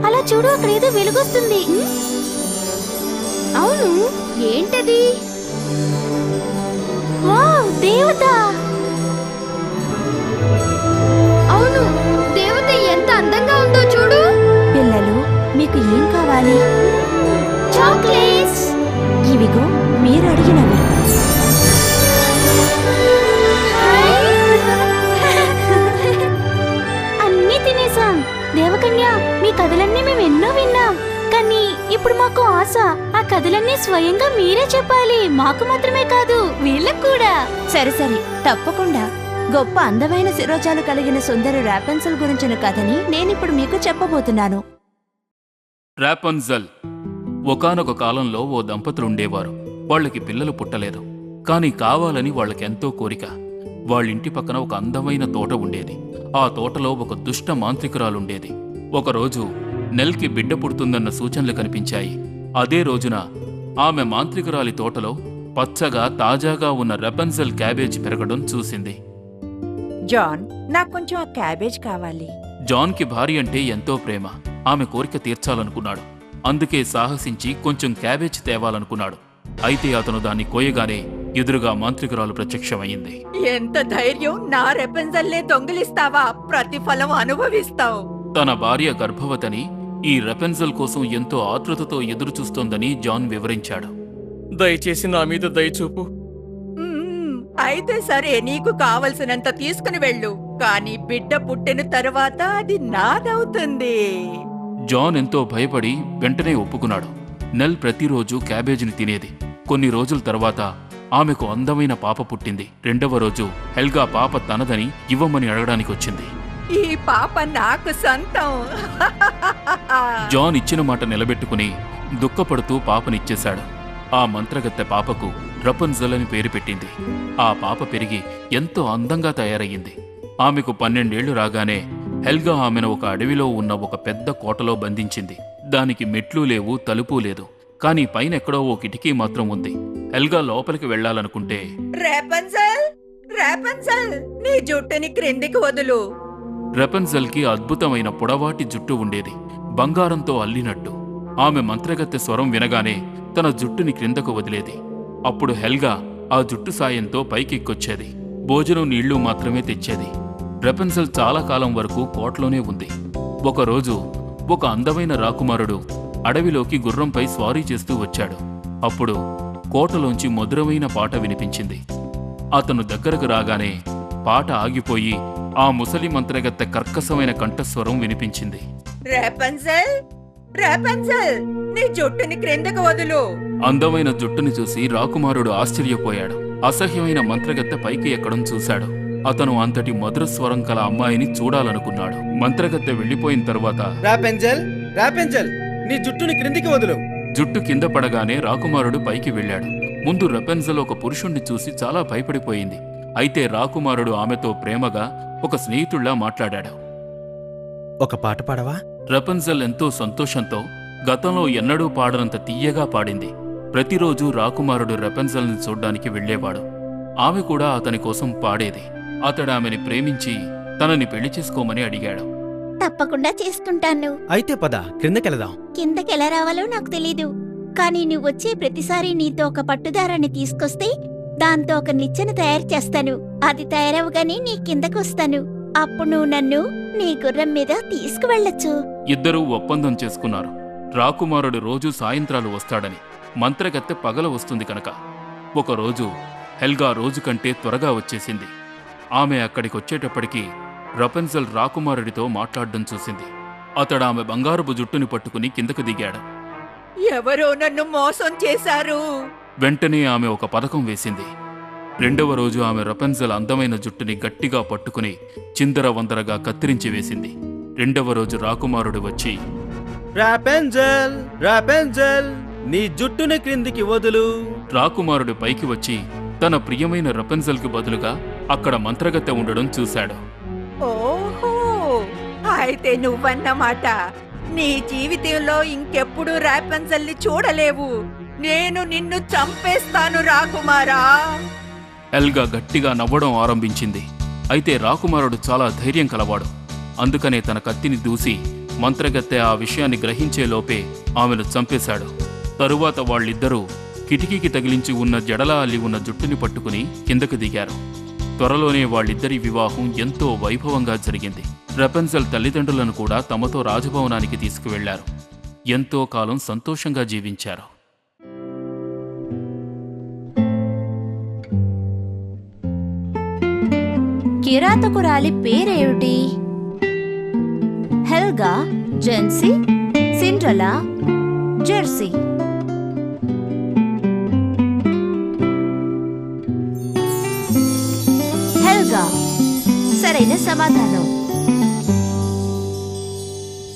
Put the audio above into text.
అలా చూడు, అక్కడ ఏదో వెలుగొస్తుంది. అవును, ఏంటది? వావ్, దేవత! అవును, దేవత ఎంత అందంగా ఉందో చూడు. పిల్లలు, మీకు ఏం కావాలి? చాక్లెట్స్. ఇవిగో మీరు అడిగినవి. అన్నీ తినేసాం. దేవకన్య, మీ కథలన్నీ మేము ఎన్నో విన్నాం. కానీ ఇప్పుడు మాకు ఆశ, ఆ కథలన్నీ స్వయంగా మీరే చెప్పాలి. మాకు మాత్రమే కాదు, వీళ్ళకు కూడా. సరే సరే, తప్పకుండా. గొప్ప అందమైన శిరోజాలు కలిగిన సుందరి రాపెన్సిల్ గురించిన కథని నేనిప్పుడు మీకు చెప్పబోతున్నాను. రాపన్జెల్. ఒకానొక కాలంలో ఓ దంపతులుండేవారు. వాళ్ళకి పిల్లలు పుట్టలేదు. కాని కావాలని వాళ్ళకెంతో కోరిక. వాళ్ళింటి పక్కన ఒక అందమైన తోట ఉండేది. ఆ తోటలో ఒక దుష్ట మాంత్రికురాలుండేది. ఒకరోజు నెల్కి బిడ్డ పుడుతుందన్న సూచనలు కనిపించాయి. అదే రోజున ఆమె మాంత్రికురాలి తోటలో పచ్చగా తాజాగా ఉన్న రాపన్జెల్ క్యాబేజ్ పెరగడం చూసింది. జాన్, నాకు కొంచెం ఆ క్యాబేజ్ కావాలి. జాన్కి భార్య అంటే ఎంతో ప్రేమ. ఆమె కోరిక తీర్చాలనుకున్నాడు. అందుకే సాహసించి కొంచెం క్యాబేజ్ తేవాలనుకున్నాడు. అయితే అతను దాన్ని కోయగానే ఎదురుగా మాంత్రికురాలు ప్రత్యక్షమయ్యింది. ఎంత ధైర్యం! నా రెపెన్జల్లే దొంగిలిస్తావా? ప్రతిఫలం అనుభవిస్తావు. తన భార్య గర్భవతిని, ఈ రాపన్జెల్ కోసం ఎంతో ఆతృతతో ఎదురుచూస్తోందని జాన్ వివరించాడు. దయచేసి నా మీద దయచూపు. అయితే సరే, నీకు కావలసినంత తీసుకుని వెళ్ళు. కానీ బిడ్డ పుట్టిన తరువాత అది నాదవుతుంది. జాన్ ఎంతో భయపడి వెంటనే ఒప్పుకున్నాడు. నెల్ ప్రతిరోజు క్యాబేజీని తినేది. కొన్ని రోజుల తర్వాత ఆమెకు అందమైన పాప పుట్టింది. రెండవ రోజు హెల్గా పాప తనదని ఇవ్వమని అడగడానికొచ్చింది. ఈ పాప నాకు సొంతం. జాన్ ఇచ్చిన మాట నిలబెట్టుకుని దుఃఖపడుతూ పాపనిచ్చేశాడు. ఆ మంత్రగత్తె పాపకు రాపన్జెల్ అని పేరు పెట్టింది. ఆ పాప పెరిగి ఎంతో అందంగా తయారయ్యింది. ఆమెకు 12 ఏళ్లు రాగానే హెల్గా ఆమెను ఒక అడవిలో ఉన్న ఒక పెద్ద కోటలో బంధించింది. దానికి మెట్లు లేవు, తలుపు లేదు. కాని పైనెక్కడో ఓ కిటికీ మాత్రం ఉంది. హెల్గా లోపలికి వెళ్లాలనుకుంటే, రేపన్జెల్, రేపన్జెల్, నీ జుట్టుని క్రిందికి వదులు. రాపన్జెల్కి అద్భుతమైన పొడవాటి జుట్టు ఉండేది, బంగారంతో అల్లినట్టు. ఆమె మంత్రగత్తె స్వరం వినగానే తన జుట్టుని క్రిందకు వదిలేది. అప్పుడు హెల్గా ఆ జుట్టు సాయంతో పైకెక్కొచ్చేది. భోజనం, నీళ్లు మాత్రమే తెచ్చేది. రాపన్జెల్ చాలా కాలం వరకు కోటలోనే ఉంది. ఒకరోజు ఒక అందమైన రాకుమారుడు అడవిలోకి గుర్రంపై స్వారీ చేస్తూ వచ్చాడు. అప్పుడు కోటలోంచి మధురమైన పాట వినిపించింది. అతను దగ్గరకు రాగానే పాట ఆగిపోయి ఆ ముసలి మంత్రగత్తె కర్కశమైన కంఠస్వరం వినిపించింది. రేపన్జెల్, రేపన్జెల్, నీ జుట్టుని క్రిందకు వదులు. అందమైన జుట్టుని చూసి రాకుమారుడు ఆశ్చర్యపోయాడు. అసహ్యమైన మంత్రగత్తె పైకి ఎక్కడం చూశాడు. అతను అంతటి మధుర స్వరం కల అమ్మాయిని చూడాలనుకున్నాడు. మంత్రగత్తె వెళ్లిపోయిన తరువాత, రాపెన్జెల్, రాపెన్జెల్, నీ జుట్టుని క్రిందికి వదులు. జుట్టు కింద పడగానే రాకుమారుడు పైకి వెళ్ళాడు. ముందు రాపన్జెల్ ఒక పురుషుణ్ణి చూసి చాలా భయపడిపోయింది. అయితే రాకుమారుడు ఆమెతో ప్రేమగా ఒక స్నేహితుళ్లా మాట్లాడాడు. ఒక పాట పాడవా? రాపన్జెల్ ఎంతో సంతోషంతో గతంలో ఎన్నడూ పాడనంత తీయగా పాడింది. ప్రతిరోజు రాకుమారుడు రాపన్జెల్ని చూడ్డానికి వెళ్లేవాడు. ఆమె కూడా అతని కోసం పాడేది. అతడు ఆమెని ప్రేమించి తనని పెళ్లి చేసుకోమని అడిగాడు. తప్పకుండా చేసుకుంటాను. అయితే పద, క్రిందకెళదాం. కిందకెలా రావాలో నాకు తెలీదు. కానీ నువ్వు వచ్చే ప్రతిసారి నీతో ఒక పట్టుదారాన్ని తీసుకొస్తే దాంతో ఒక నిచ్చెన తయారు చేస్తాను. అది తయారవగానే నీ కిందకొస్తాను. అప్పుడు నువ్వు నన్ను నీ గుర్రం మీద తీసుకువెళ్ళొచ్చు. ఇద్దరూ ఒప్పందం చేసుకున్నారు. రాకుమారుడు రోజూ సాయంత్రాలు వస్తాడని, మంత్రగత్తె పగల వస్తుంది కనుక. ఒకరోజు హెల్గా రోజు కంటే త్వరగా వచ్చేసింది. ఆమె అక్కడికొచ్చేటప్పటికి రాపన్జెల్ రాకుమారుడితో మాట్లాడడం చూసింది. అతడు ఆమె బంగారపు జుట్టుని పట్టుకుని కిందకు దిగాడు. ఎవరో నన్ను మోసం చేశారు. వెంటనే ఆమె ఒక పథకం వేసింది. రెండవ రోజు ఆమె రాపన్జెల్ అందమైన జుట్టుని గట్టిగా పట్టుకుని చిందరవందరగా కత్తిరించి వేసింది. రెండవ రోజు రాకుమారుడు వచ్చి, రాపెన్జెల్, రాపెన్జెల్, నీ జుట్టుని క్రిందికి వదులు. రాకుమారుడు పైకి వచ్చి తన ప్రియమైన రాపన్జెల్కి బదులుగా అక్కడ మంత్రగత్తె ఉండడం చూశాడు. ఓహో, అయితే నువ్వన్నమాట. నీ జీవితంలో ఇంకెప్పుడు రాపన్జెల్ని చూడలేవు. నేను నిన్ను చంపేస్తాను రాకుమారా. ఎల్గా గట్టిగా నవ్వడం ఆరంభించింది. అయితే రాకుమారుడు చాలా ధైర్యం కలవాడు. అందుకనే తన కత్తిని దూసి మంత్రగత్తె ఆ విషయాన్ని గ్రహించేలోపే ఆమెను చంపేశాడు. తరువాత వాళ్ళిద్దరూ కిటికీకి తగిలించి ఉన్న జడలా అల్లి ఉన్న జుట్టుని పట్టుకుని కిందకు దిగారు. త్వరలోనే వాళ్ళిద్దరి వివాహం ఎంతో వైభవంగా జరిగింది. రపెన్జెల్ తల్లిదండ్రులను కూడా తమతో రాజభవనానికి తీసుకువెళ్లారు. ఎంతో కాలం సంతోషంగా జీవించారు. కిరాతకురాలి పేరేమిటి? Helga, Gen Z, Cinderella, Jersey. Helga సరైన సమాధానం.